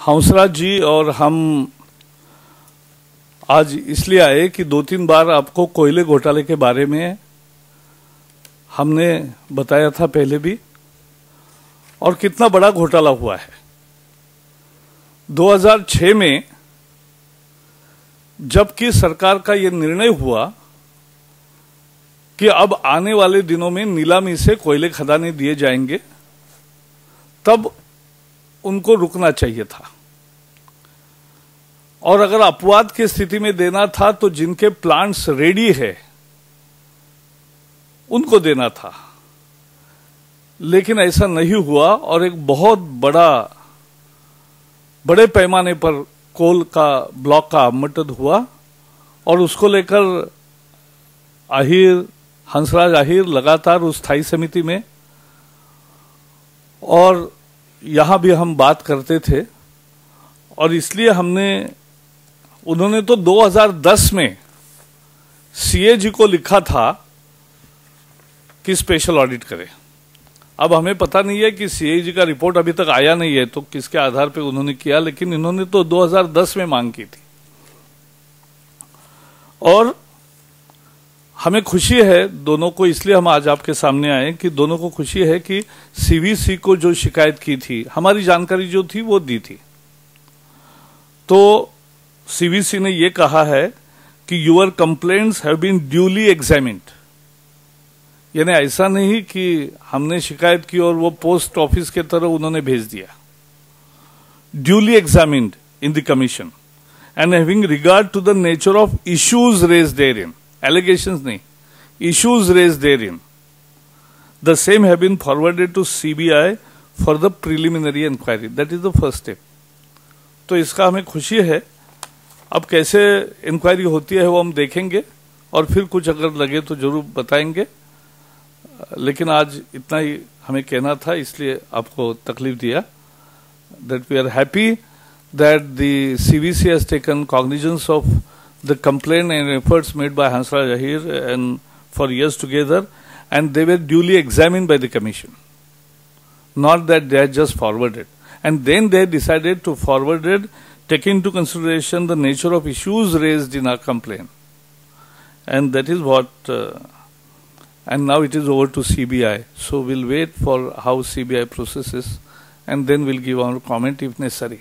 हंसराज जी और हम आज इसलिए आए कि 2-3 बार आपको कोयले घोटाले के बारे में हमने बताया था पहले भी, और कितना बड़ा घोटाला हुआ है। 2006 में जबकि सरकार का यह निर्णय हुआ कि अब आने वाले दिनों में नीलामी से कोयले खदानें दिए जाएंगे, तब उनको रुकना चाहिए था। और अगर अपवाद की स्थिति में देना था तो जिनके प्लांट्स रेडी है उनको देना था, लेकिन ऐसा नहीं हुआ और एक बहुत बड़े पैमाने पर कोल का ब्लॉक का आवंटन हुआ और उसको लेकर हंसराज आहिर लगातार उस स्थायी समिति में, और यहां भी हम बात करते थे। और इसलिए उन्होंने तो 2010 में सीएजी को लिखा था कि स्पेशल ऑडिट करें। अब हमें पता नहीं है कि सीएजी का रिपोर्ट अभी तक आया नहीं है तो किसके आधार पे उन्होंने किया, लेकिन इन्होंने तो 2010 में मांग की थी। और हमें खुशी है दोनों को, इसलिए हम आज आपके सामने आए कि दोनों को खुशी है कि सीवीसी को जो शिकायत की थी, हमारी जानकारी जो थी वो दी थी, तो सीवीसी ने ये कहा है कि your complaints have been duly examined. यानी ऐसा नहीं कि हमने शिकायत की और वो पोस्ट ऑफिस के तरह उन्होंने भेज दिया। Duly examined in the commission and having regard to the nature of issues raised therein, allegations नहीं, issues raised therein, the same have been forwarded to CBI for the preliminary inquiry. That is the first step. तो इसका हमें खुशी है। अब कैसे inquiry होती है वो हम देखेंगे और फिर कुछ अगर लगे तो जरूर बताएंगे, लेकिन आज इतना ही हमें कहना था, इसलिए आपको तकलीफ दिया। That we are happy that the CVC has taken cognizance of the complaint and efforts made by Hansraj Ahir and for years together, and they were duly examined by the commission, not that they had just forwarded. And then they decided to forward it, taking into consideration the nature of issues raised in our complaint. And that is what, and now it is over to CBI. So we'll wait for how CBI processes, and then we'll give our comment if necessary.